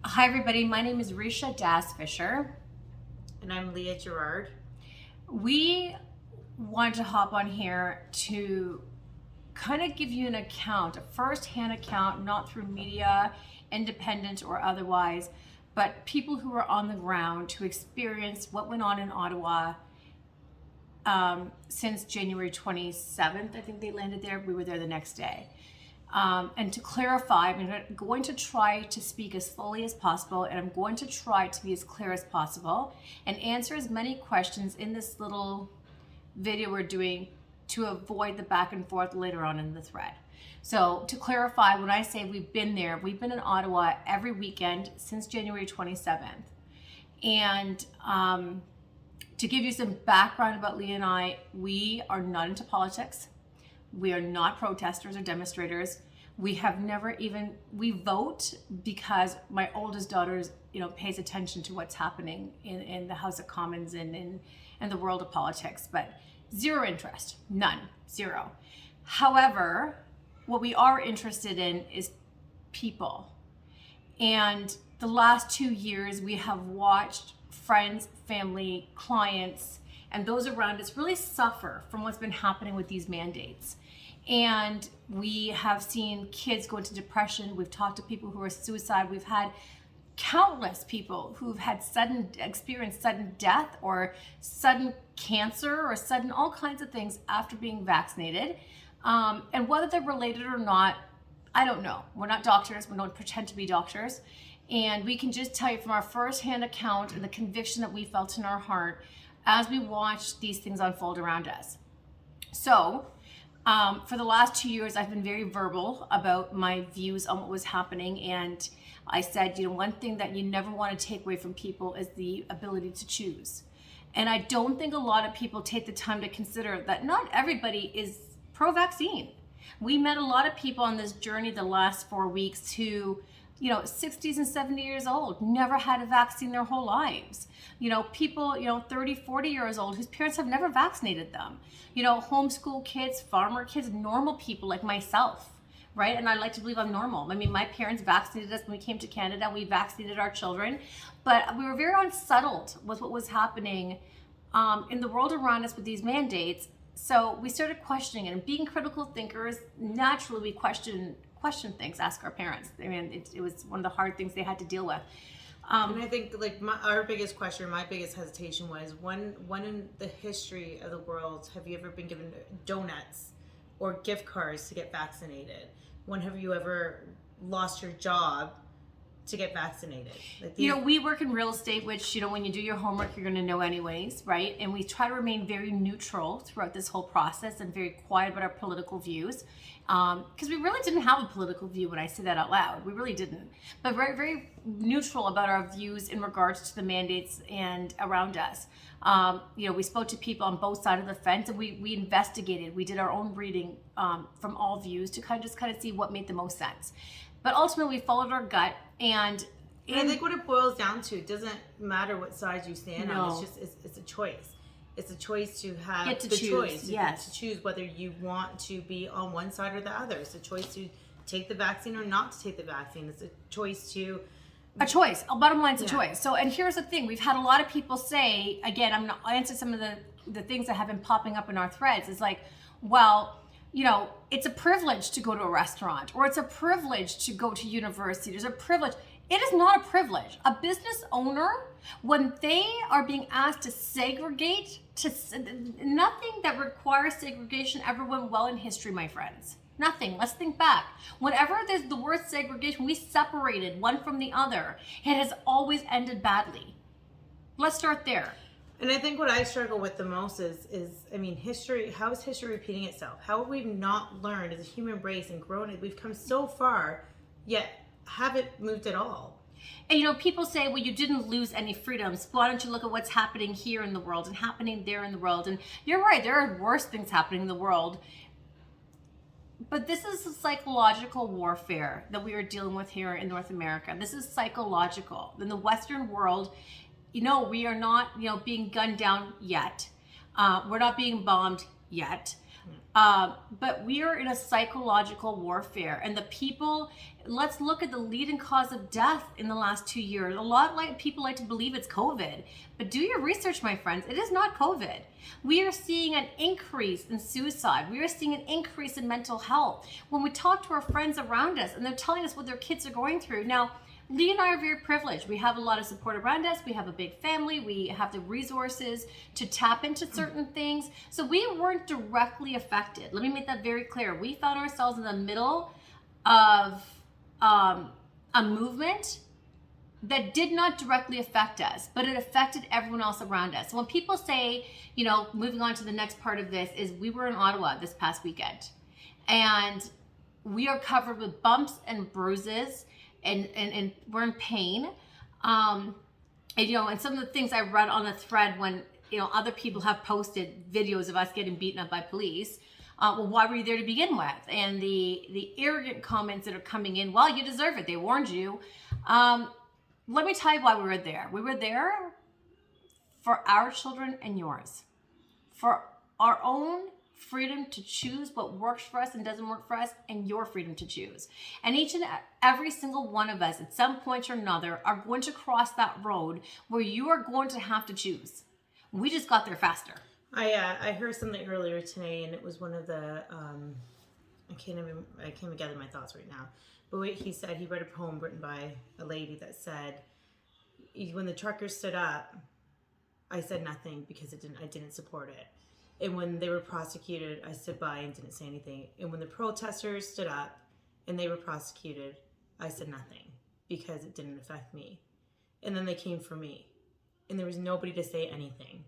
Hi everybody, my name is Risha Das Fisher. And I'm Leah Gerard. We wanted to hop on here to kind of give you an account, a first-hand account, not through media, independent or otherwise, but people who are on the ground who experienced what went on in Ottawa since January 27th. I think they landed there. We were there the next day. And to clarify, I'm going to try to speak as slowly as possible, and I'm going to try to be as clear as possible and answer as many questions in this little video we're doing to avoid the back and forth later on in the thread. So to clarify, when I say we've been there, we've been in Ottawa every weekend since January 27th. And to give you some background about Leah and I, we are not into politics. We are not protesters or demonstrators. We have never even, we vote because my oldest daughter pays attention to what's happening in the House of Commons and in the world of politics, but zero interest, none, zero. However, what we are interested in is people. And the last 2 years, we have watched friends, family, clients, and those around us really suffer from what's been happening with these mandates. And we have seen kids go into depression. We've talked to people who are suicide. We've had countless people who've had experienced sudden death or sudden cancer or sudden all kinds of things after being vaccinated. And whether they're related or not, I don't know. We're not doctors. We don't pretend to be doctors. And we can just tell you from our first-hand account and the conviction that we felt in our heart as we watched these things unfold around us. So, for the last 2 years, I've been very verbal about my views on what was happening. And I said, one thing that you never want to take away from people is the ability to choose. And I don't think a lot of people take the time to consider that not everybody is pro-vaccine. We met a lot of people on this journey the last 4 weeks who 60s and 70 years old, never had a vaccine their whole lives. People, 30, 40 years old whose parents have never vaccinated them. Homeschool kids, farmer kids, normal people like myself, right? And I like to believe I'm normal. I mean, my parents vaccinated us when we came to Canada. We vaccinated our children, but we were very unsettled with what was happening in the world around us with these mandates. So we started questioning it, and being critical thinkers, naturally we question things, ask our parents. I mean, it was one of the hard things they had to deal with. And I think our biggest question, my biggest hesitation was when in the history of the world have you ever been given donuts or gift cards to get vaccinated? When have you ever lost your job to get vaccinated? We work in real estate, which, when you do your homework, you're going to know anyways, right? And we try to remain very neutral throughout this whole process and very quiet about our political views. Because we really didn't have a political view when I say that out loud. We really didn't. But very, very neutral about our views in regards to the mandates and around us. We spoke to people on both sides of the fence, and we investigated. We did our own reading from all views to kind of see what made the most sense. But ultimately, we followed our gut, and I think what it boils down to, it doesn't matter what side you stand on. It's a choice. It's a choice to have choice. Yes. To choose whether you want to be on one side or the other. It's a choice to take the vaccine or not to take the vaccine. It's a choice to... Bottom line, it's a choice. So, and here's the thing. We've had a lot of people say, again, I'll answer some of the things that have been popping up in our threads. It's like, well, it's a privilege to go to a restaurant, or it's a privilege to go to university. There's a privilege. It is not a privilege. A business owner, when they are being asked to segregate, nothing that requires segregation ever went well in history, my friends. Nothing. Let's think back. Whenever there's the word segregation, we separated one from the other. It has always ended badly. Let's start there. And I think what I struggle with the most is history. How is history repeating itself? How have we not learned as a human race and grown? We've come so far, yet haven't moved at all. And people say, well, you didn't lose any freedoms. Why don't you look at what's happening here in the world and happening there in the world? And you're right, there are worse things happening in the world. But this is a psychological warfare that we are dealing with here in North America. This is psychological. In the Western world, we are not, being gunned down yet. We're not being bombed yet. But we are in a psychological warfare, and the people, let's look at the leading cause of death in the last 2 years. A lot like people like to believe it's COVID, but do your research, my friends. It is not COVID. We are seeing an increase in suicide. We are seeing an increase in mental health. When we talk to our friends around us and they're telling us what their kids are going through. Now, Lee and I are very privileged. We have a lot of support around us. We have a big family. We have the resources to tap into certain things. So we weren't directly affected. Let me make that very clear. We found ourselves in the middle of a movement that did not directly affect us, but it affected everyone else around us. So when people say, you know, moving on to the next part of this, is we were in Ottawa this past weekend, and we are covered with bumps and bruises, and we're in pain. And, you know, and some of the things I read on the thread when, you know, other people have posted videos of us getting beaten up by police. Well, why were you there to begin with? And the arrogant comments that are coming in, well, you deserve it. They warned you. Let me tell you why we were there. We were there for our children and yours, for our own freedom to choose what works for us and doesn't work for us, and your freedom to choose. And each and every single one of us at some point or another are going to cross that road where you are going to have to choose. We just got there faster. I heard something earlier today, and it was one of the I can't gather my thoughts right now. But wait, he said he read a poem written by a lady that said, when the truckers stood up, I said nothing because I didn't support it. And when they were prosecuted, I stood by and didn't say anything. And when the protesters stood up and they were prosecuted, I said nothing because it didn't affect me. And then they came for me, and there was nobody to say anything.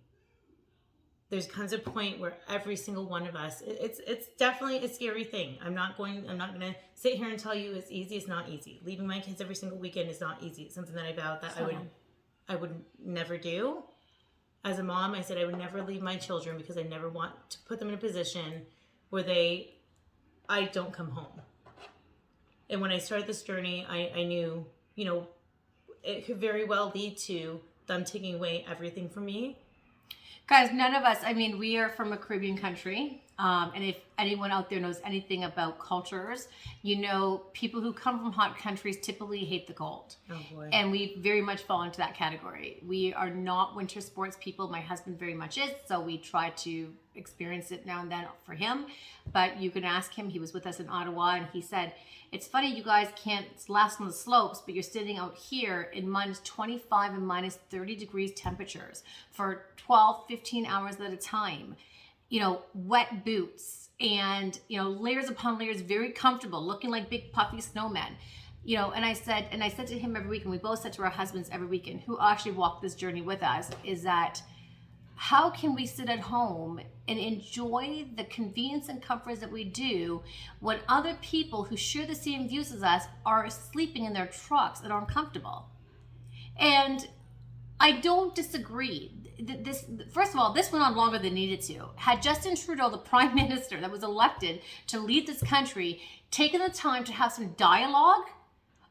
There's comes a point where every single one of us, it's definitely a scary thing. I'm not going to sit here and tell you it's easy. It's not easy. Leaving my kids every single weekend is not easy. It's something that I vowed that I would never do. As a mom, I said I would never leave my children because I never want to put them in a position where I don't come home. And when I started this journey, I knew, you know, it could very well lead to them taking away everything from me. Guys, none of us, I mean, we are from a Caribbean country. And if anyone out there knows anything about cultures, you know, people who come from hot countries typically hate the cold. Oh boy. And we very much fall into that category. We are not winter sports people. My husband very much is. So we try to experience it now and then for him. But you can ask him. He was with us in Ottawa, and he said, it's funny you guys can't last on the slopes, but you're sitting out here in minus 25 and minus 30 degrees temperatures for 12, 15 hours at a time. You know, wet boots and, you know, layers upon layers, very comfortable, looking like big puffy snowmen. You know, and I said to him every week, and we both said to our husbands every weekend, who actually walked this journey with us, is that how can we sit at home and enjoy the convenience and comforts that we do when other people who share the same views as us are sleeping in their trucks and are uncomfortable? And I don't disagree. First of all, this went on longer than needed to. Had Justin Trudeau, the prime minister that was elected to lead this country, taken the time to have some dialogue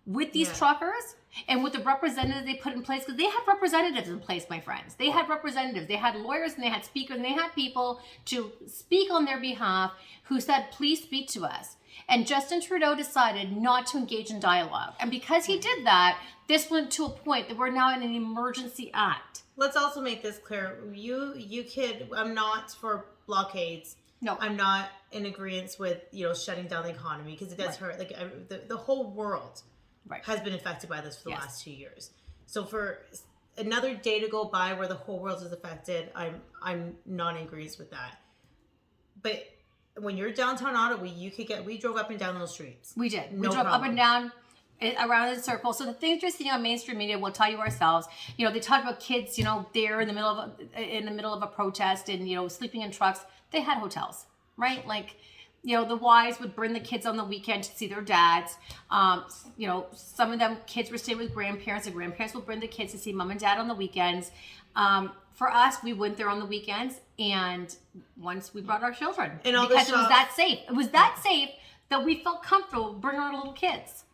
with these truckers and with the representatives they put in place, because they had representatives in place, my friends. They had representatives. They had lawyers and they had speakers and they had people to speak on their behalf who said, please speak to us. And Justin Trudeau decided not to engage in dialogue. And because he did that, this went to a point that we're now in an emergency act. Let's also make this clear. You kid, I'm not for blockades. No. I'm not in agreement with, you know, shutting down the economy, because it does hurt. Like the whole world has been affected by this for the last 2 years. So for another day to go by where the whole world is affected, I'm not in agreement with that. But when you're downtown Ottawa, we drove up and down those streets. We did. We drove up and down around the circle. So the things you're seeing on mainstream media, we'll tell you ourselves. You know, they talk about kids, you know, there in the middle of a protest and, you know, sleeping in trucks. They had hotels, right? Like, you know, the wives would bring the kids on the weekend to see their dads. You know, some of them kids were staying with grandparents. The grandparents would bring the kids to see mom and dad on the weekends. For us, we went there on the weekends, and once we brought our children, and because it was that safe. It was that safe that we felt comfortable bringing our little kids.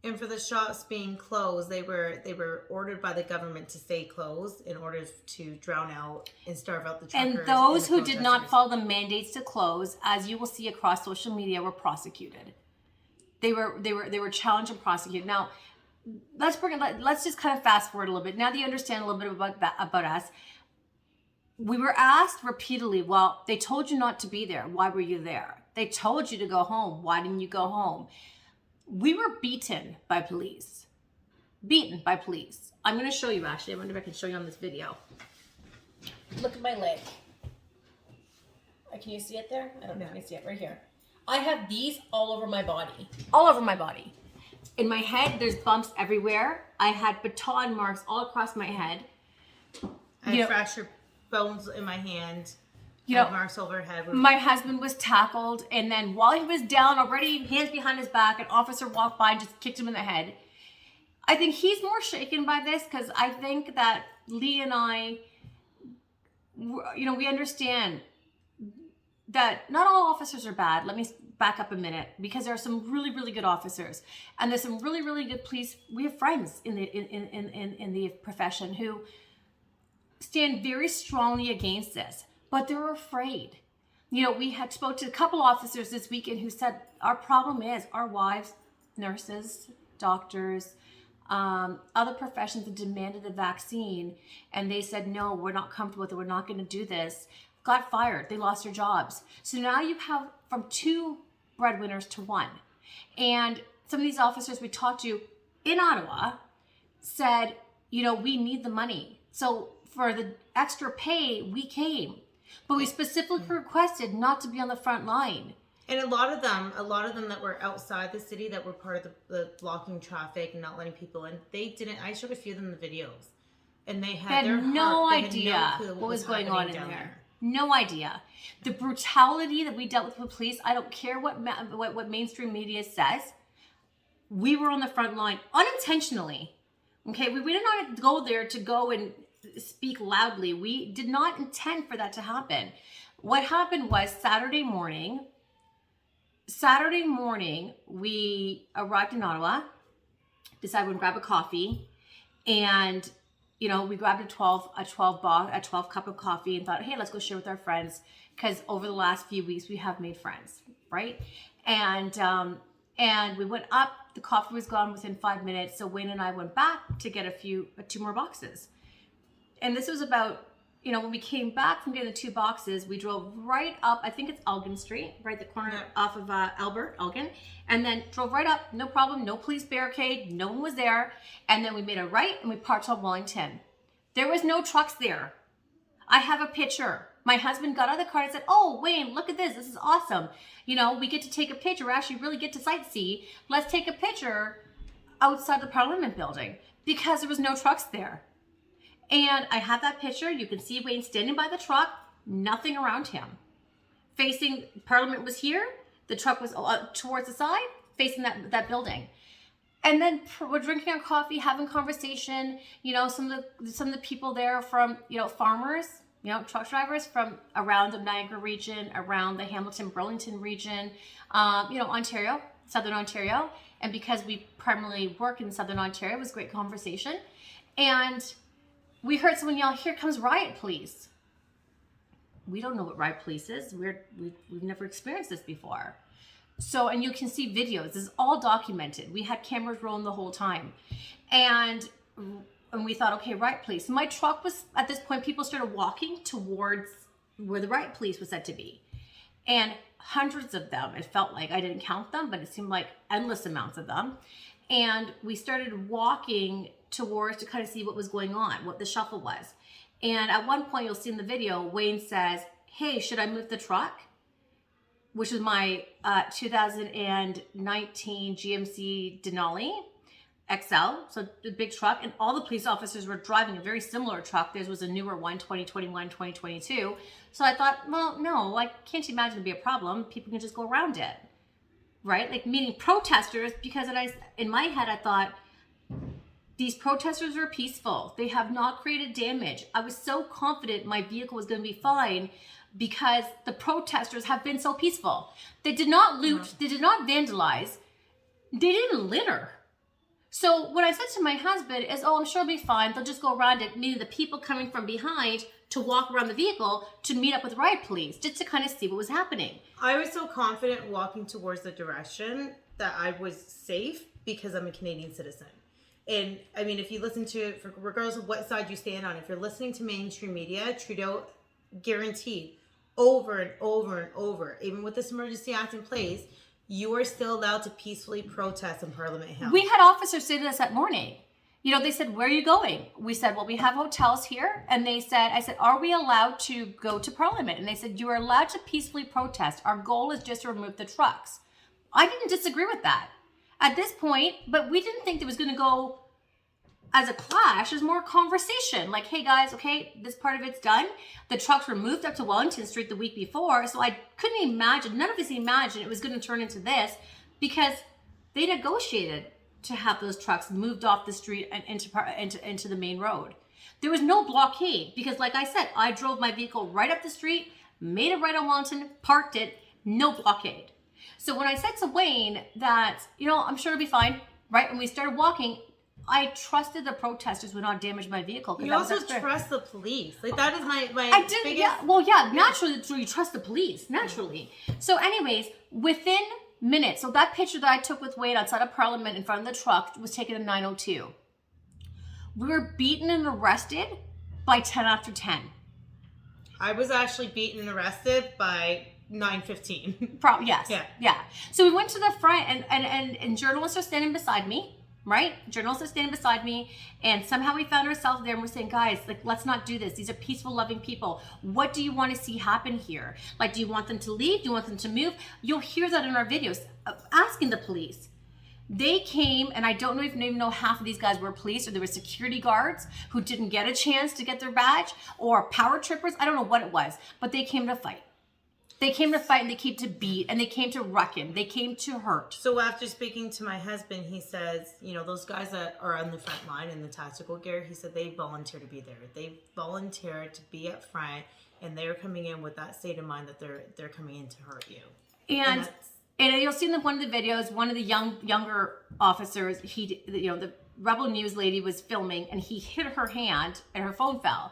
And for the shops being closed, they were ordered by the government to stay closed in order to drown out and starve out the truckers. And those the who did not protesters. follow the mandates to close, as you will see across social media, were prosecuted. They were challenged and prosecuted. Now, let's just kind of fast forward a little bit. Now that you understand a little bit about us, we were asked repeatedly, well, they told you not to be there. Why were you there? They told you to go home. Why didn't you go home? We were beaten by police. Beaten by police. I'm going to show you, actually. I wonder if I can show you on this video. Look at my leg. Can you see it there? I don't know if you can see it. Right here. I have these all over my body. All over my body. In my head, there's bumps everywhere. I had baton marks all across my head. I had fractured bones in my hand. You know, marks overhead. My husband was tackled, and then while he was down, already hands behind his back, an officer walked by and just kicked him in the head. I think he's more shaken by this because I think that Lee and I, you know, we understand that not all officers are bad. Let me back up a minute, because there are some really, really good officers, and there's some really, really good police. We have friends in the profession who stand very strongly against this. But they're afraid. You know, we had spoke to a couple officers this weekend who said our problem is our wives, nurses, doctors, other professions that demanded a vaccine, and they said, no, we're not comfortable with it. We're not going to do this. Got fired. They lost their jobs. So now you have from 2 breadwinners to 1. And some of these officers we talked to in Ottawa said, you know, we need the money. So for the extra pay, we came. But we specifically requested not to be on the front line. And a lot of them that were outside the city that were part of the blocking traffic and not letting people in, they didn't. I showed a few of them the videos, and they had no idea what was going on in there. No idea. The brutality that we dealt with police. I don't care what mainstream media says. We were on the front line unintentionally. Okay, we did not go there to go and speak loudly. We did not intend for that to happen. What happened was Saturday morning, we arrived in Ottawa, decided we'd grab a coffee, and you know, we grabbed a 12 cup of coffee and thought, hey, let's go share with our friends, because over the last few weeks we have made friends, right? And we went up. The coffee was gone within 5 minutes, so Wayne and I went back to get 2 more boxes. And this was about, you know, when we came back from getting the 2 boxes, we drove right up, I think it's Elgin Street, right the corner off of Elgin, and then drove right up, no problem, no police barricade, no one was there. And then we made a right and we parked on Wellington. There was no trucks there. I have a picture. My husband got out of the car and said, oh, Wayne, look at this. This is awesome. You know, we get to take a picture. We actually really get to sightsee. Let's take a picture outside the Parliament building, because there was no trucks there. And I have that picture. You can see Wayne standing by the truck, nothing around him. Facing, Parliament was here. The truck was towards the side, facing that building. And then we're drinking our coffee, having conversation. You know, some of the people there from, you know, farmers, you know, truck drivers from around the Niagara region, around the Hamilton, Burlington region, you know, Ontario, Southern Ontario. And because we primarily work in Southern Ontario, it was great conversation. And we heard someone yell, here comes riot police. We don't know what riot police is. We've never experienced this before. So, and you can see videos. This is all documented. We had cameras rolling the whole time. And we thought, okay, riot police. My truck was, at this point, people started walking towards where the riot police was said to be. And hundreds of them, it felt like, I didn't count them, but it seemed like endless amounts of them. And we started walking towards to kind of see what was going on, what the shuffle was. And at one point, you'll see in the video, Wayne says, hey, should I move the truck? Which is my 2019 GMC Denali XL, so the big truck. And all the police officers were driving a very similar truck. Theirs was a newer one, 2021, 2022. So I thought, well, no, I can't imagine it'd be a problem. People can just go around it, right? Like, meaning protesters, because in my head, I thought, these protesters are peaceful. They have not created damage. I was so confident my vehicle was going to be fine because the protesters have been so peaceful. They did not loot. They did not vandalize. They didn't litter. So what I said to my husband is, oh, I'm sure it'll be fine. They'll just go around it, meaning the people coming from behind to walk around the vehicle to meet up with riot police, just to kind of see what was happening. I was so confident walking towards the direction that I was safe because I'm a Canadian citizen. And I mean, if you listen to, regardless of what side you stand on, if you're listening to mainstream media, Trudeau guaranteed over and over and over, even with this emergency act in place, you are still allowed to peacefully protest in Parliament Hill. We had officers say to us that morning, you know, they said, where are you going? We said, well, we have hotels here. And they said, I said, are we allowed to go to Parliament? And they said, you are allowed to peacefully protest. Our goal is just to remove the trucks. I didn't disagree with that at this point, but we didn't think it was going to go as a clash. It was more conversation. Like, hey guys, okay, this part of it's done. The trucks were moved up to Wellington Street the week before. So I couldn't imagine, none of us imagined it was going to turn into this, because they negotiated to have those trucks moved off the street and into the main road. There was no blockade because, like I said, I drove my vehicle right up the street, made it right on Wellington, parked it, no blockade. So when I said to Wayne that, you know, I'm sure it'll be fine, right? When we started walking, I trusted the protesters would not damage my vehicle. You also trust the police. Like, that is my I did, biggest... yeah. Well, yeah, naturally, so you trust the police, naturally. So anyways, within minutes, so that picture that I took with Wade outside of Parliament in front of the truck was taken at 9:02. We were beaten and arrested by 10 after 10. I was actually beaten and arrested by 9:15. Yes. Yeah. So we went to the front and journalists are standing beside me. Right? Journalists are standing beside me, and somehow we found ourselves there and we're saying, guys, like, let's not do this. These are peaceful, loving people. What do you want to see happen here? Like, do you want them to leave? Do you want them to move? You'll hear that in our videos, asking the police. They came, and I don't even know half of these guys were police, or there were security guards who didn't get a chance to get their badge, or power trippers. I don't know what it was, but they came to fight. They came to fight, and they came to beat, and they came to reckon. They came to hurt. So after speaking to my husband, he says, you know, those guys that are on the front line in the tactical gear, he said they volunteer to be there. They volunteer to be up front, and they're coming in with that state of mind that they're coming in to hurt you. And you'll see in one of the videos, one of the younger officers, the Rebel News lady was filming, and he hit her hand, and her phone fell.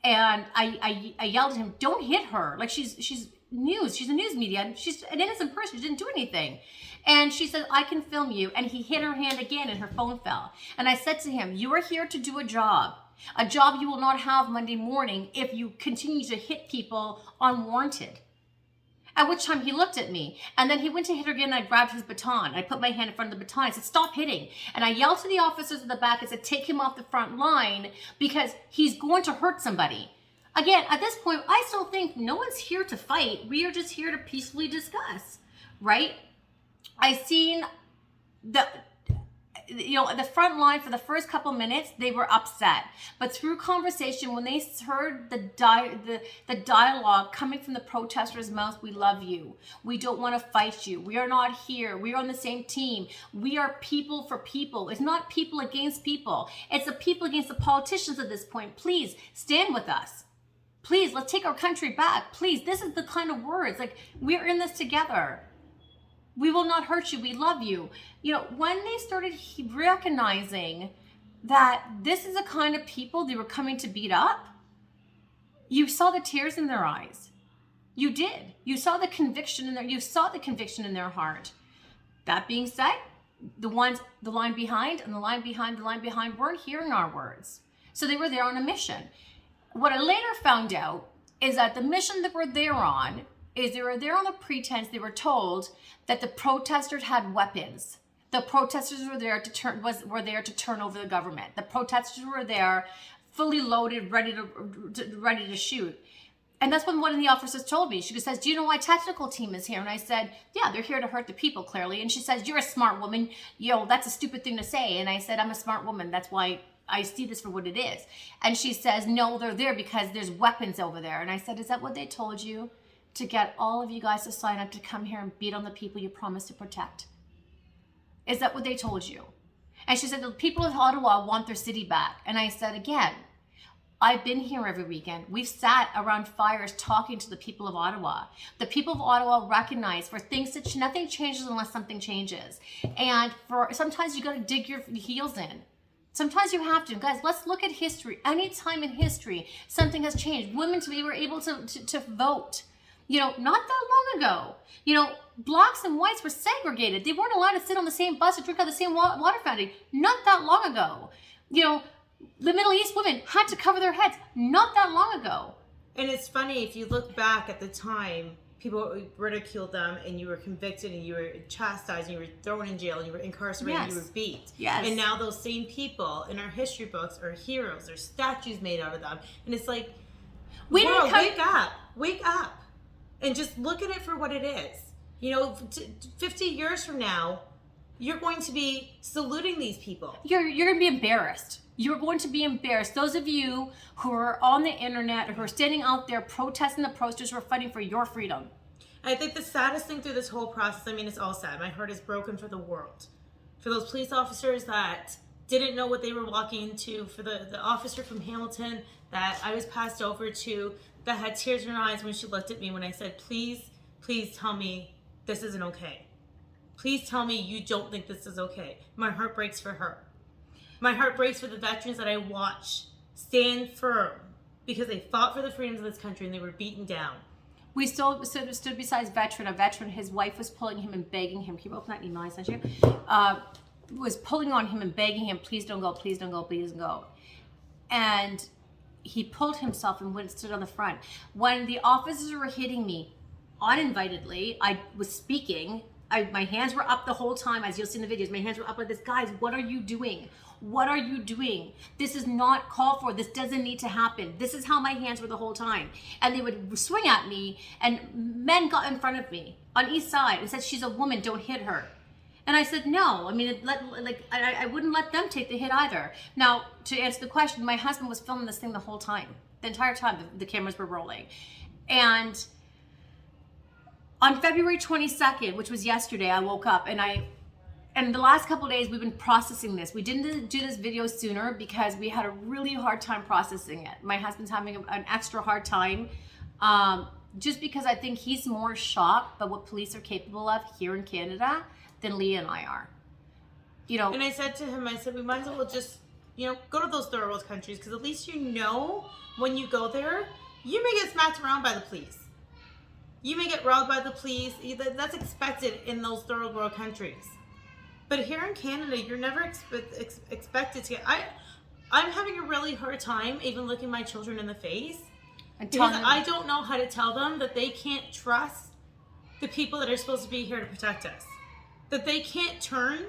And I yelled at him, "Don't hit her! Like, she's news. She's a news media. She's an innocent person. She didn't do anything." And she said, "I can film you." And he hit her hand again, and her phone fell. And I said to him, "You are here to do a job you will not have Monday morning if you continue to hit people unwarranted." At which time he looked at me, and then he went to hit her again, and I grabbed his baton. I put my hand in front of the baton. I said, "Stop hitting." And I yelled to the officers in the back. I said, "Take him off the front line because he's going to hurt somebody." Again, at this point, I still think no one's here to fight. We are just here to peacefully discuss, right? I seen the front line for the first couple minutes, they were upset. But through conversation, when they heard the dialogue coming from the protesters' mouth, "We love you. We don't want to fight you. We are not here. We are on the same team. We are people for people." It's not people against people. It's the people against the politicians at this point. Please stand with us. Please, let's take our country back. Please, this is the kind of words, like, we're in this together. We will not hurt you. We love you. You know, when they started recognizing that this is the kind of people they were coming to beat up, you saw the tears in their eyes. You did. You saw the conviction in their heart. That being said, the line behind weren't hearing our words. So they were there on a mission. What I later found out is that the mission that we're there on is they were there on the pretense they were told that the protesters had weapons. The protesters were there to turn over the government. The protesters were there fully loaded, ready to shoot. And that's when one of the officers told me. She says, "Do you know why tactical team is here?" And I said, "Yeah, they're here to hurt the people, clearly." And she says, "You're a smart woman. That's a stupid thing to say." And I said, "I'm a smart woman. That's why I see this for what it is." And she says, "No, they're there because there's weapons over there." And I said, "Is that what they told you? To get all of you guys to sign up to come here and beat on the people you promised to protect? Is that what they told you?" And she said, "The people of Ottawa want their city back." And I said, "Again, I've been here every weekend. We've sat around fires talking to the people of Ottawa. The people of Ottawa recognize for things that nothing changes unless something changes. And for sometimes you got to dig your heels in. Sometimes you have to. Guys, let's look at history. Any time in history, something has changed. Women were able to vote. Not that long ago. Blacks and whites were segregated. They weren't allowed to sit on the same bus or drink out of the same water fountain. Not that long ago. The Middle East women had to cover their heads not that long ago. And it's funny, if you look back at the time, people ridiculed them, and you were convicted, and you were chastised, and you were thrown in jail, and you were incarcerated, and you were beat. Yes. And now those same people in our history books are heroes. There's statues made out of them. And it's like, wake up. And just look at it for what it is. 50 years from now, you're going to be saluting these people. You're going to be embarrassed. You're going to be embarrassed. Those of you who are on the internet, who are standing out there protesting the protesters who are fighting for your freedom. I think the saddest thing through this whole process, it's all sad. My heart is broken for the world. For those police officers that didn't know what they were walking into, for the officer from Hamilton that I was passed over to, that had tears in her eyes when she looked at me when I said, please tell me this isn't okay. Please tell me you don't think this is okay. My heart breaks for her. My heart breaks for the veterans that I watch stand firm because they fought for the freedoms of this country and they were beaten down. We still stood beside a veteran. His wife was pulling him and begging him. Can you open that email I sent you? Was pulling on him and begging him, please don't go, please don't go, please don't go. And he pulled himself and went and stood on the front. When the officers were hitting me uninvitedly, I was speaking. My hands were up the whole time, as you'll see in the videos. My hands were up like this. Guys, what are you doing? What are you doing? This is not called for. This doesn't need to happen. This is how my hands were the whole time. And they would swing at me, and men got in front of me on each side and said, she's a woman, don't hit her. And I said, no. I wouldn't let them take the hit either. Now, to answer the question, my husband was filming this thing the whole time. The entire time the cameras were rolling. And on February 22nd, which was yesterday, I woke up and the last couple of days we've been processing this. We didn't do this video sooner because we had a really hard time processing it. My husband's having an extra hard time just because I think he's more shocked by what police are capable of here in Canada than Leah and I are. And I said to him, we might as well just, go to those third world countries, because at least when you go there, you may get smacked around by the police. You may get robbed by the police. That's expected in those third world countries. But here in Canada, you're never expected to get... I'm having a really hard time even looking my children in the face. Because I don't know how to tell them that they can't trust the people that are supposed to be here to protect us. That they can't turn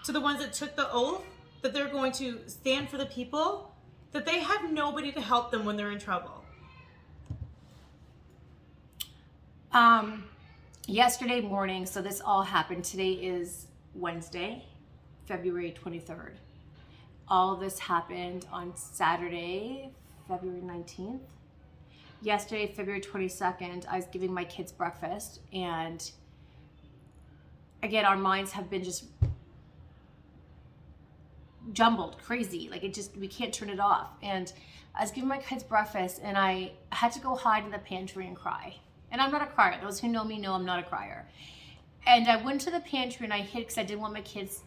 to the ones that took the oath, that they're going to stand for the people, that they have nobody to help them when they're in trouble. Yesterday morning, so this all happened. Today is Wednesday, February 23rd. All this happened on Saturday, February 19th. Yesterday, February 22nd, I was giving my kids breakfast, and again, our minds have been just jumbled, crazy. We can't turn it off. And I was giving my kids breakfast, and I had to go hide in the pantry and cry. And I'm not a crier. Those who know me know I'm not a crier. And I went to the pantry and I hid because I didn't want my kids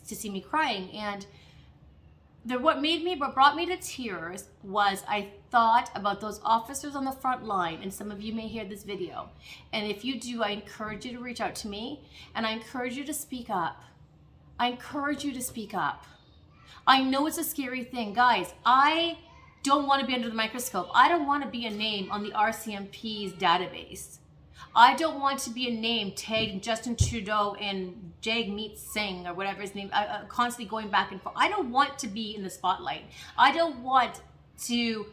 to see me crying. And what brought me to tears was I thought about those officers on the front line, and some of you may hear this video. And if you do, I encourage you to reach out to me, and I encourage you to speak up. I encourage you to speak up. I know it's a scary thing. Guys, I don't want to be under the microscope. I don't want to be a name on the RCMP's database. I don't want to be a name tagged Justin Trudeau and Jagmeet Singh or whatever his name, constantly going back and forth. I don't want to be in the spotlight. I don't want to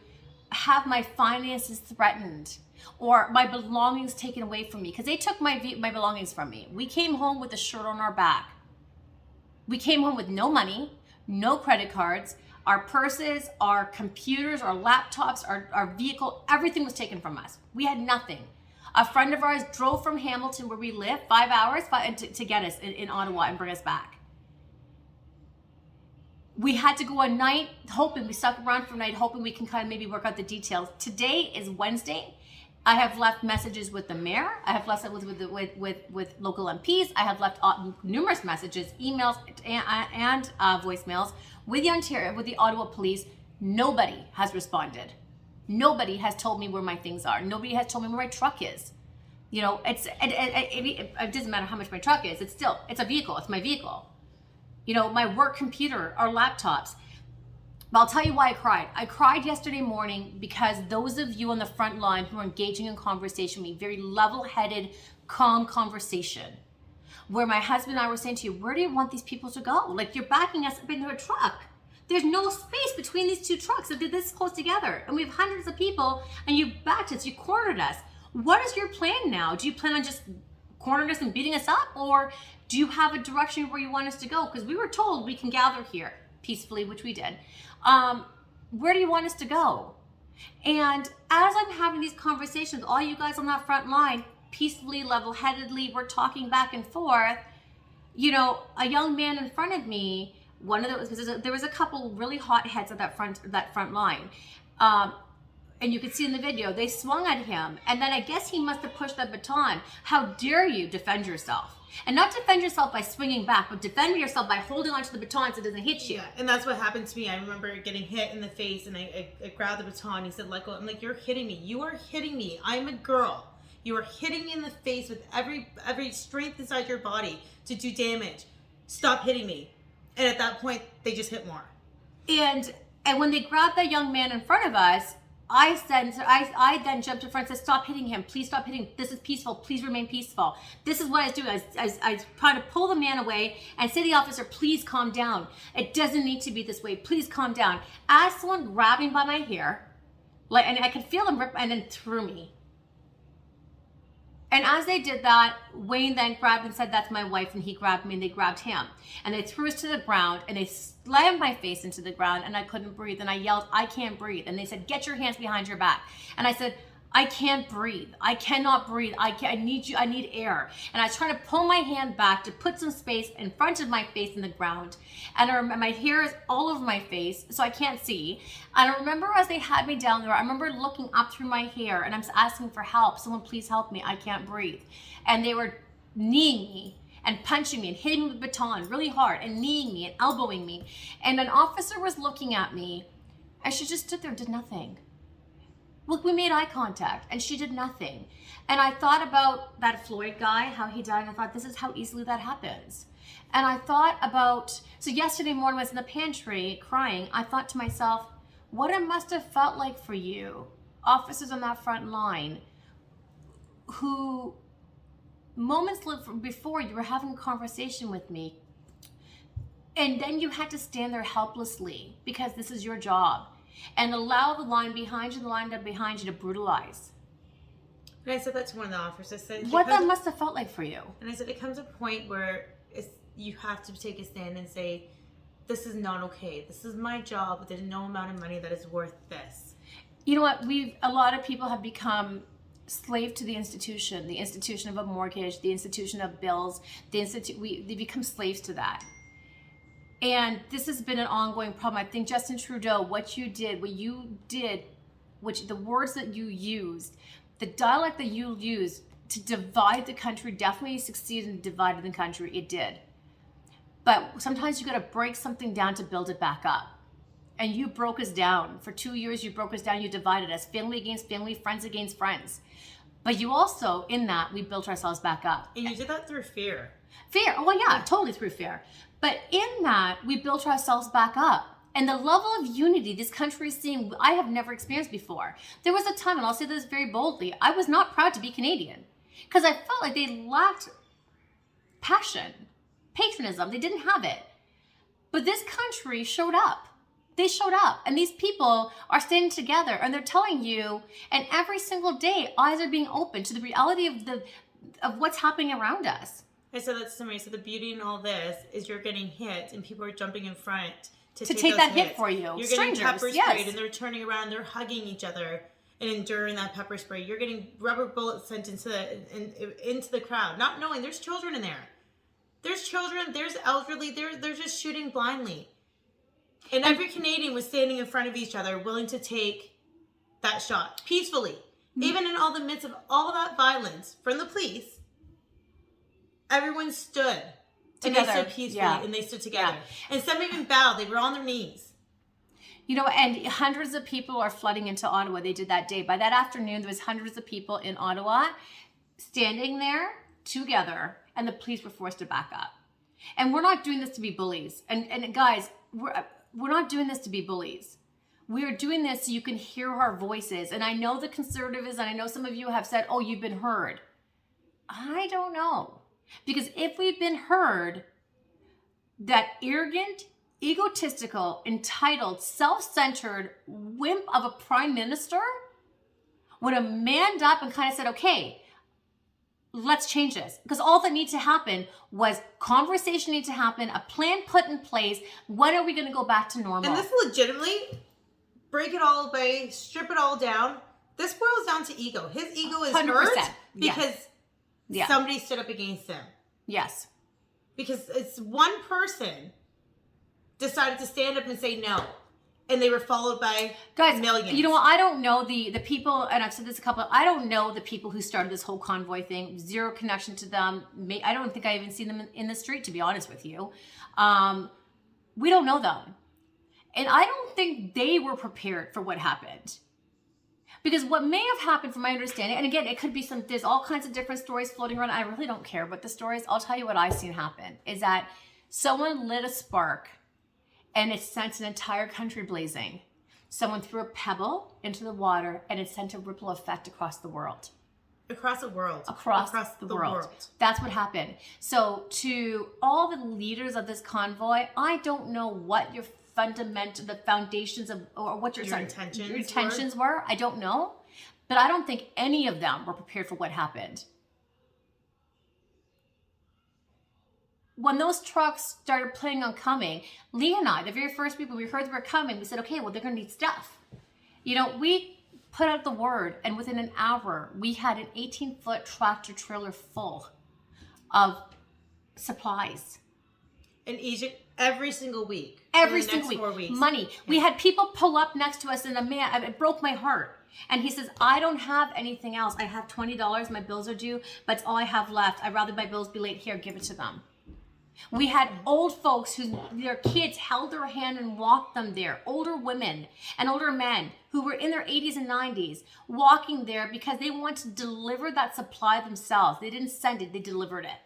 have my finances threatened or my belongings taken away from me, because they took my belongings from me. We came home with a shirt on our back. We came home with no money, no credit cards. Our purses, our computers, our laptops, our vehicle, everything was taken from us. We had nothing. A friend of ours drove from Hamilton, where we live, 5 hours to get us in Ottawa and bring us back. We had to go a night hoping, we stuck around for a night hoping we can kind of maybe work out the details. Today is Wednesday. I have left messages with the mayor. I have left it with local MPs. I have left numerous messages, emails, and voicemails with the Ottawa police. Nobody has responded. Nobody has told me where my things are. Nobody has told me where my truck is. You know, it doesn't matter how much my truck is. It's a vehicle. It's my vehicle. You know, my work computer, our laptops. But I'll tell you why I cried. I cried yesterday morning because those of you on the front line who are engaging in conversation with me, very level-headed, calm conversation, where my husband and I were saying to you, where do you want these people to go? Like, you're backing us up into a truck. There's no space between these two trucks. They're this close together. And we have hundreds of people, and you backed us, you cornered us. What is your plan now? Do you plan on just cornering us and beating us up? Or do you have a direction where you want us to go? Because we were told we can gather here peacefully, which we did. Where do you want us to go? And as I'm having these conversations, all you guys on that front line, peacefully, level-headedly, we're talking back and forth. You know, a young man in front of me, there was a couple really hot heads at that front line. And you could see in the video, they swung at him. And then I guess he must have pushed that baton. How dare you defend yourself? And not defend yourself by swinging back, but defend yourself by holding onto the baton so it doesn't hit you. Yeah, and that's what happened to me. I remember getting hit in the face, and I grabbed the baton. He said, let go. I'm like, you're hitting me. You are hitting me. I'm a girl. You are hitting me in the face with every strength inside your body to do damage. Stop hitting me. And at that point, they just hit more. And when they grabbed that young man in front of us, I then jumped in front and said, stop hitting him. Please stop hitting. This is peaceful. Please remain peaceful. This is what I was doing. I was trying to pull the man away and say to the officer, please calm down. It doesn't need to be this way. Please calm down. As someone grabbed me by my hair, and I could feel him rip and then threw me. And as they did that, Wayne then grabbed and said, that's my wife, and he grabbed me and they grabbed him. And they threw us to the ground and they slammed my face into the ground and I couldn't breathe. And I yelled, I can't breathe. And they said, get your hands behind your back. And I said, I can't breathe. I cannot breathe. I need you. I need air. And I was trying to pull my hand back to put some space in front of my face in the ground. And my hair is all over my face, so I can't see. And I remember as they had me down there, I remember looking up through my hair and I'm asking for help. Someone please help me. I can't breathe. And they were kneeing me and punching me and hitting me with a baton really hard and kneeing me and elbowing me. And an officer was looking at me and she just stood there and did nothing. Look, we made eye contact and she did nothing. And I thought about that Floyd guy, how he died, and I thought, this is how easily that happens. And I thought about, so yesterday morning when I was in the pantry crying, I thought to myself, what it must have felt like for you, officers on that front line, who moments before you were having a conversation with me, and then you had to stand there helplessly because this is your job. And allow the line behind you, the line behind you to brutalize. And I said that to one of the officers. I said, what that must have felt like for you. And I said, it comes a point where you have to take a stand and say, this is not okay. This is my job, but there's no amount of money that is worth this. You know what? A lot of people have become slave to the institution of a mortgage, the institution of bills, they become slaves to that. And this has been an ongoing problem. I think Justin Trudeau, what you did, which the words that you used, the dialect that you used to divide the country definitely succeeded in dividing the country. It did. But sometimes you got to break something down to build it back up. And you broke us down. For 2 years, you broke us down. You divided us. Family against family, friends against friends. But you also, in that, we built ourselves back up. And you did that through fear. Fear. Oh, yeah, totally through fear. But in that, we built ourselves back up. And the level of unity this country is seeing, I have never experienced before. There was a time, and I'll say this very boldly, I was not proud to be Canadian. Because I felt like they lacked passion, patriotism. They didn't have it. But this country showed up. They showed up. And these people are standing together, and they're telling you, and every single day, eyes are being opened to the reality of what's happening around us. I said that to somebody. So the beauty in all this is you're getting hit and people are jumping in front to take that hits. hit for you. You're Strangers, getting pepper sprayed yes. and they're turning around, they're hugging each other and enduring that pepper spray. You're getting rubber bullets sent into the crowd, not knowing there's children in there. There's children, there's elderly, they're just shooting blindly. And every Canadian was standing in front of each other, willing to take that shot peacefully. Even in all the midst of all of that violence from the police, everyone stood. Together. And they stood peacefully, and they stood together. And some even bowed. They were on their knees. You know, and hundreds of people are flooding into Ottawa. They did that day. By that afternoon, there was hundreds of people in Ottawa standing there together, and the police were forced to back up. And we're not doing this to be bullies. And guys, we're not doing this to be bullies. We're doing this so you can hear our voices. And I know the conservatives, and I know some of you have said, oh, you've been heard. I don't know. Because if we've been heard, that arrogant, egotistical, entitled, self-centered wimp of a prime minister would have manned up and kind of said, okay, let's change this. Because all that needed to happen was conversation need to happen, a plan put in place. When are we going to go back to normal? And this legitimately, break it all away, strip it all down. This boils down to ego. His ego is 100%. hurt because somebody stood up against him. Yes. Because it's one person decided to stand up and say no. And they were followed by millions. You know what? I don't know the people, and I've said this I don't know the people who started this whole convoy thing. Zero connection to them. I don't think I even seen them in the street, to be honest with you. We don't know them. And I don't think they were prepared for what happened. Because what may have happened, from my understanding, and again, it could be there's all kinds of different stories floating around. I really don't care about the stories. I'll tell you what I've seen happen, is that someone lit a spark and it sent an entire country blazing. Someone threw a pebble into the water and it sent a ripple effect across the world. Across the world. Across the world. That's what happened. So to all the leaders of this convoy, I don't know what your the foundations of, or what your intentions were. I don't know. But I don't think any of them were prepared for what happened. When those trucks started planning on coming, Lee and I, the very first people, we heard they were coming, we said, okay, well, they're going to need stuff. You know, we put out the word, and within an hour, we had an 18-foot tractor trailer full of supplies. In Egypt, every single week. Every single week. 4 weeks. Money. Yeah. We had people pull up next to us, and a man, it broke my heart. And he says, I don't have anything else. I have $20. My bills are due, but it's all I have left. I'd rather my bills be late. Here, give it to them. We had old folks who their kids held their hand and walked them there. Older women and older men who were in their 80s and 90s walking there because they want to deliver that supply themselves. They didn't send it, they delivered it.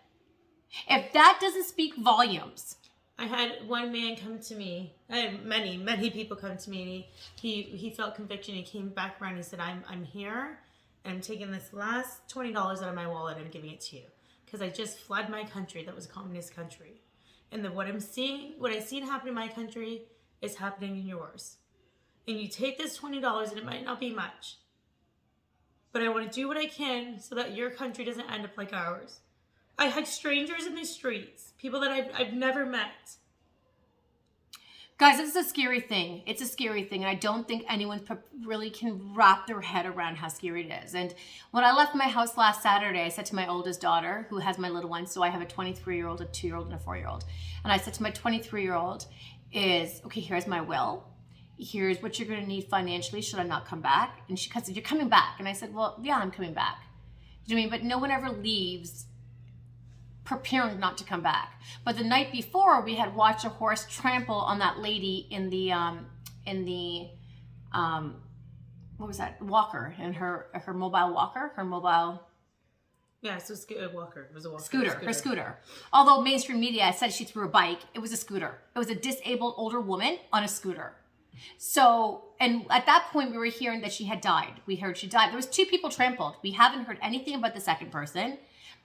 If that doesn't speak volumes. I had one man come to me. I had many people come to me. And he felt conviction. He came back around. He said, I'm here and I'm taking this last $20 out of my wallet. I'm giving it to you. Because I just fled my country that was a communist country. And what I've seen happen in my country is happening in yours. And you take this $20 and it might not be much. But I want to do what I can so that your country doesn't end up like ours. I had strangers in the streets, people that I've never met. Guys, this is a scary thing. It's a scary thing. And I don't think anyone really can wrap their head around how scary it is. And when I left my house last Saturday, I said to my oldest daughter, who has my little one, so I have a 23-year-old, a 2-year-old, and a 4-year-old. And I said to my 23-year-old okay, here's my will. Here's what you're going to need financially should I not come back. And she said, you're coming back. And I said, well, yeah, I'm coming back. You know what I mean? But no one ever leaves preparing not to come back. But the night before, we had watched a horse trample on that lady in the what was that, walker, and her mobile walker, Yeah, so a walker. It was a walker. Her scooter. Although mainstream media said she threw a bike, it was a scooter. It was a disabled older woman on a scooter. So, and at that point we were hearing that she had died. We heard she died. There was 2 people trampled. We haven't heard anything about the second person.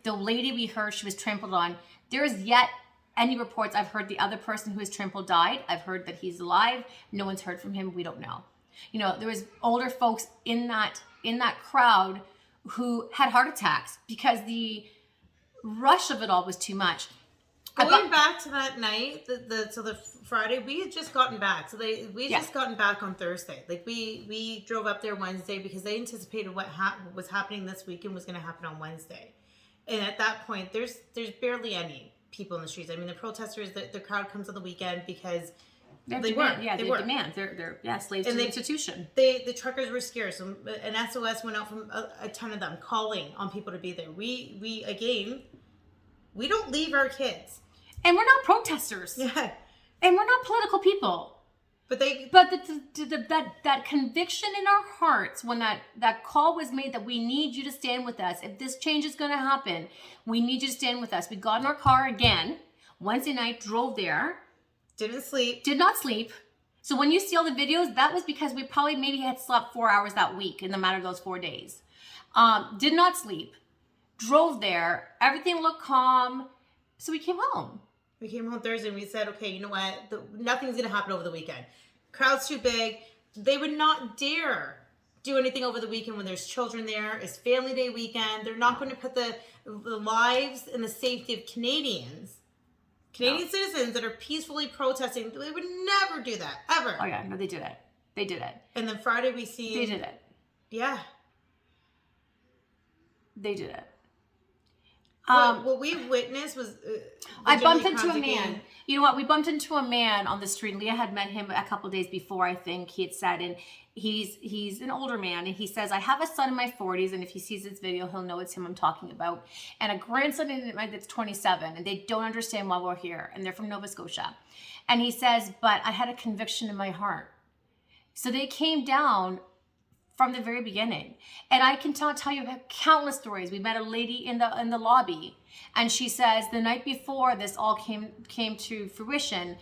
The lady we heard she was trampled on. There is yet any reports. I've heard the other person who was trampled died. I've heard that he's alive. No one's heard from him. We don't know. You know, there was older folks in that crowd who had heart attacks because the rush of it all was too much. Going back to that night, the Friday, we had just gotten back. So we had just gotten back on Thursday. Like we drove up there Wednesday because they anticipated what was happening this weekend was going to happen on Wednesday. And at that point, there's barely any people in the streets. I mean, the protesters, the crowd comes on the weekend because They're They demand, were. yeah, They they're were. demand. They're slaves to the institution. The truckers were scared. So an SOS went out from a ton of them calling on people to be there. We again, we don't leave our kids. And we're not protesters. Yeah. And we're not political people. But that conviction in our hearts when that call was made that we need you to stand with us. If this change is going to happen, we need you to stand with us. We got in our car again Wednesday night, drove there. didn't sleep. Did not sleep. So when you see all the videos, that was because we probably maybe had slept 4 hours that week in the matter of those 4 days. Did not sleep. Drove there. Everything looked calm. So we came home. We came home Thursday and we said, okay, you know what? Nothing's going to happen over the weekend. Crowd's too big. They would not dare do anything over the weekend when there's children there. It's family day weekend. They're not going to put the lives and the safety of Canadian citizens that are peacefully protesting. They would never do that, ever. Oh, yeah. No, they did it. They did it. And then Friday we see... They did it. Yeah. They did it. What we witnessed was... I bumped into a man. You know what? We bumped into a man on the street. Leah had met him a couple days before, I think he had said. And he's an older man. And he says, I have a son in my 40s. And if he sees this video, he'll know it's him I'm talking about. And a grandson that's 27. And they don't understand why we're here. And they're from Nova Scotia. And he says, but I had a conviction in my heart. So they came down from the very beginning. And I can tell you about countless stories. We met a lady in the lobby, and she says, the night before this all came to fruition,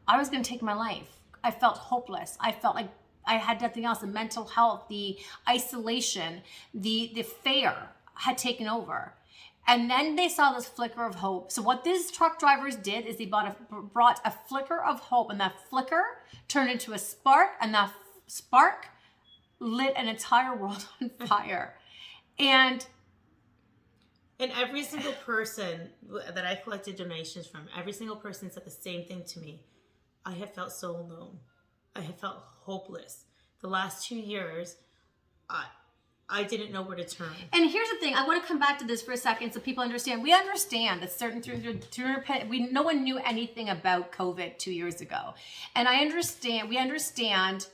I was going to take my life. I felt hopeless. I felt like I had nothing else. The mental health, the isolation, the fear had taken over. And then they saw this flicker of hope. So what these truck drivers did is they brought a flicker of hope, and that flicker turned into a spark, and that spark lit an entire world on fire. And every single person that I collected donations from, every single person said the same thing to me. I have felt so alone. I have felt hopeless. The last 2 years, I didn't know where to turn. And here's the thing. I want to come back to this for a second so people understand. We understand that no one knew anything about COVID 2 years ago. And we understand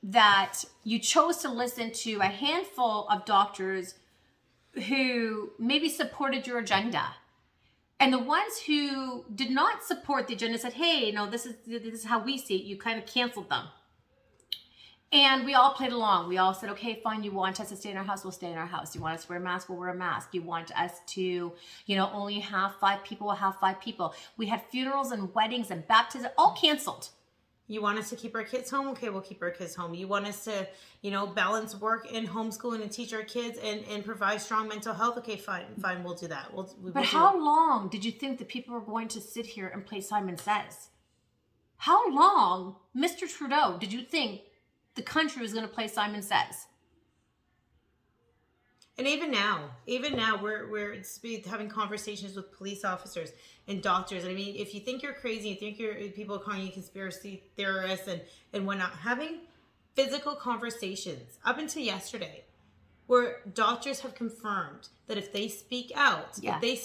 that you chose to listen to a handful of doctors who maybe supported your agenda. And the ones who did not support the agenda said, hey, no, this is how we see it. You kind of canceled them. And we all played along. We all said, okay, fine, you want us to stay in our house, we'll stay in our house. You want us to wear a mask, we'll wear a mask. You want us to, only have 5 people, we'll have 5 people. We had funerals and weddings and baptisms, all canceled. You want us to keep our kids home? Okay, we'll keep our kids home. You want us to, balance work and homeschooling and teach our kids and provide strong mental health? Okay, fine, we'll do that. But how long did you think that people were going to sit here and play Simon Says? How long, Mr. Trudeau, did you think the country was going to play Simon Says? And even now, we're having conversations with police officers and doctors. I mean, if you think you're crazy, you think people are calling you conspiracy theorists and whatnot, having physical conversations up until yesterday, where doctors have confirmed that if they speak out, they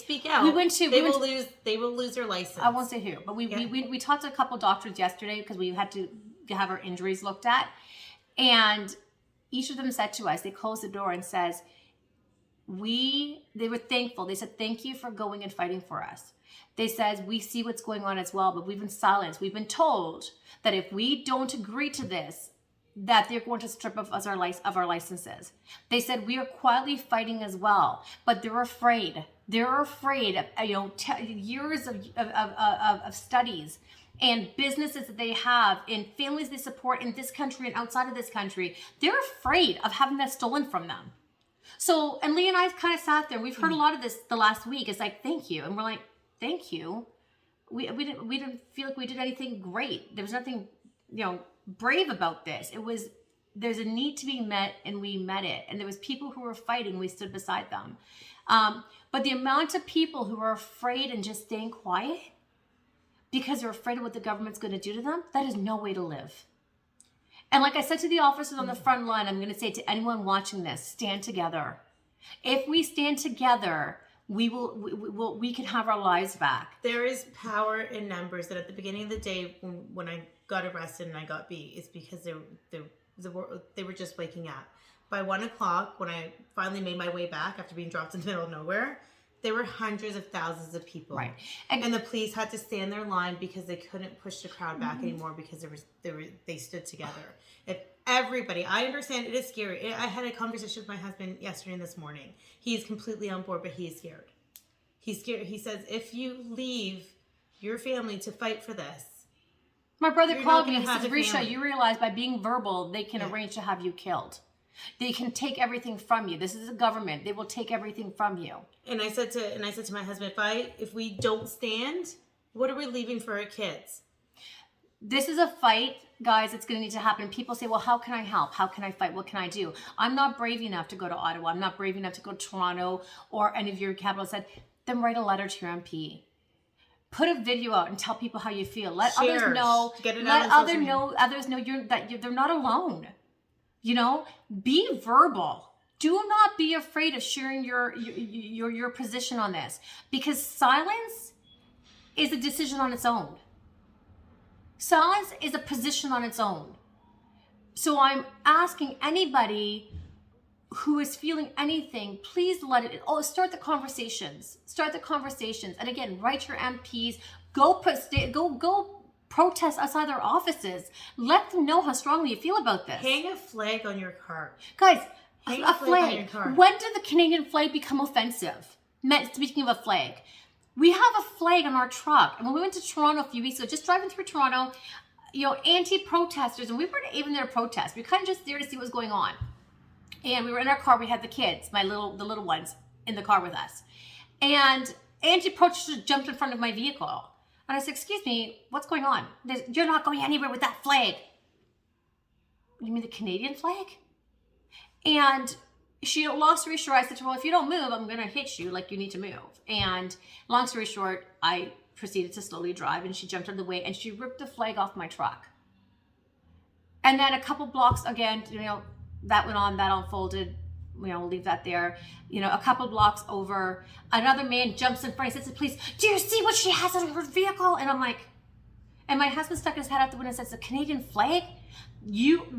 will lose their license. I won't say who, but we talked to a couple doctors yesterday because we had to have our injuries looked at, and each of them said to us, they closed the door and says, they were thankful. They said, thank you for going and fighting for us. They said, we see what's going on as well, but we've been silenced. We've been told that if we don't agree to this, that they're going to strip us of our licenses. They said, we are quietly fighting as well, but they're afraid. They're afraid of years of studies and businesses that they have and families they support in this country and outside of this country. They're afraid of having that stolen from them. So, and Lee and I kind of sat there. We've heard a lot of this the last week. It's like, thank you. And we're like, thank you. We didn't feel like we did anything great. There was nothing, brave about this. There's a need to be met, and we met it. And there was people who were fighting. We stood beside them. But the amount of people who are afraid and just staying quiet because they're afraid of what the government's going to do to them, that is no way to live. And like I said to the officers on the front line, I'm going to say to anyone watching this, stand together. If we stand together, we can have our lives back. There is power in numbers. That at the beginning of the day, when I got arrested and I got beat, it's because they were just waking up. By 1 o'clock, when I finally made my way back after being dropped in the middle of nowhere, there were hundreds of thousands of people. Right. And the police had to stay in their line because they couldn't push the crowd back anymore because they stood together. If everybody, I understand it is scary. I had a conversation with my husband yesterday and this morning. He's completely on board, but he is scared. He's scared. He says, if you leave your family to fight for this, my brother you're called not me and gonna says, have a Risha, family." you realize by being verbal, they can arrange to have you killed. They can take everything from you. This is a government. They will take everything from you. And I said to my husband, if we don't stand, what are we leaving for our kids? This is a fight, guys. It's going to need to happen. People say, well, how can I help? How can I fight? What can I do? I'm not brave enough to go to Ottawa. I'm not brave enough to go to Toronto or any of your capitals. Said, then write a letter to your MP. Put a video out and tell people how you feel. Let Share. others know. Get it let out on social media. others know they're not alone. You know, be verbal. Do not be afraid of sharing your position on this, because silence is a decision on its own. Silence is a position on its own. So I'm asking anybody who is feeling anything, please start the conversations. Start the conversations. And again, write your MPs, go protest outside their offices. Let them know how strongly you feel about this. Hang a flag on your car. Guys, Hang a a flag on flag. your car. When did the Canadian flag become offensive? Speaking of a flag, we have a flag on our truck. And when we went to Toronto a few weeks ago, just driving through Toronto, anti-protesters, and we weren't even there to protest. We were kind of just there to see what was going on. And we were in our car. We had the kids, the little ones, in the car with us. And anti-protesters jumped in front of my vehicle. And I said, excuse me, what's going on? You're not going anywhere with that flag. You mean the Canadian flag? And long story short, I said to her, well, if you don't move, I'm going to hit you. Like, you need to move. And long story short, I proceeded to slowly drive, and she jumped out of the way, and she ripped the flag off my truck. And then a couple blocks, again, that went on, that unfolded. We'll leave that there. A couple blocks over, another man jumps in front. He says to the police, do you see what she has on her vehicle? And I'm like, and my husband stuck his head out the window and says, the Canadian flag?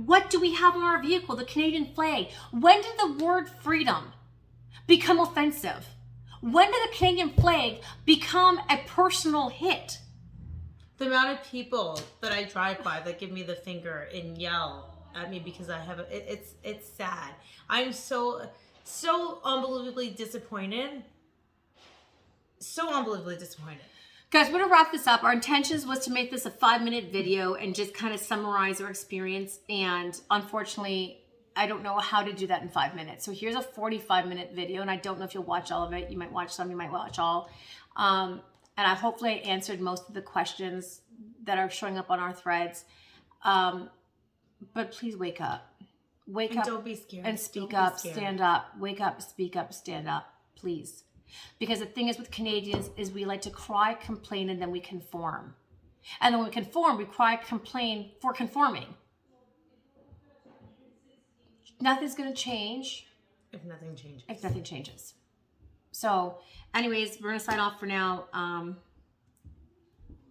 What do we have on our vehicle? The Canadian flag. When did the word freedom become offensive? When did the Canadian flag become a personal hit? The amount of people that I drive by that give me the finger and yell at me because I have it's sad. I'm so unbelievably disappointed. So unbelievably disappointed. Guys, we're gonna wrap this up. Our intentions was to make this a 5-minute video and just kind of summarize our experience. And unfortunately, I don't know how to do that in 5 minutes. So here's a 45-minute video, and I don't know if you'll watch all of it. You might watch some, you might watch all. And I hopefully answered most of the questions that are showing up on our threads. But please wake up. Wake up. Don't be scared. And speak up. Stand up. Wake up, speak up, stand up, please. Because the thing is with Canadians is we like to cry, complain, and then we conform. And then when we conform, we cry, complain for conforming. Nothing's going to change. If nothing changes. If nothing changes. So, anyways, we're going to sign off for now. Are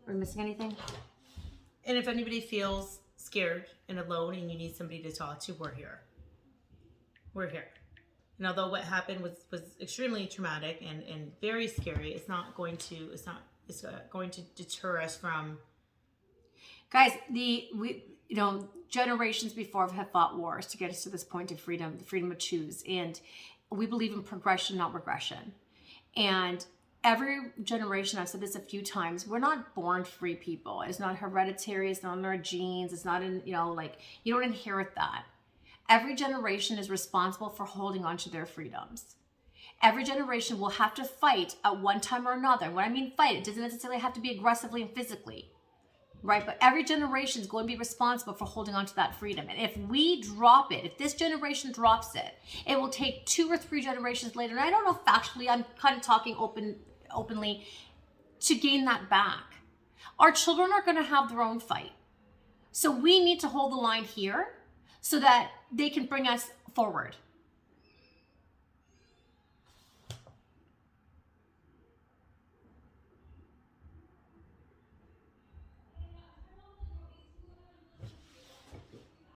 we missing anything? And if anybody feels scared and alone and you need somebody to talk to, we're here. We're here. And although what happened was extremely traumatic and very scary, it's going to deter us from. Guys, generations before have fought wars to get us to this point of freedom, the freedom to choose. And we believe in progression, not regression. And every generation, I've said this a few times, we're not born free people. It's not hereditary. It's not in our genes. It's not in, you don't inherit that. Every generation is responsible for holding on to their freedoms. Every generation will have to fight at one time or another. And when I mean fight, it doesn't necessarily have to be aggressively and physically, right? But every generation is going to be responsible for holding on to that freedom. And if we drop it, if this generation drops it, it will take 2 or 3 generations later. And I don't know factually, I'm kind of talking openly, to gain that back. Our children are going to have their own fight. So we need to hold the line here so that they can bring us forward.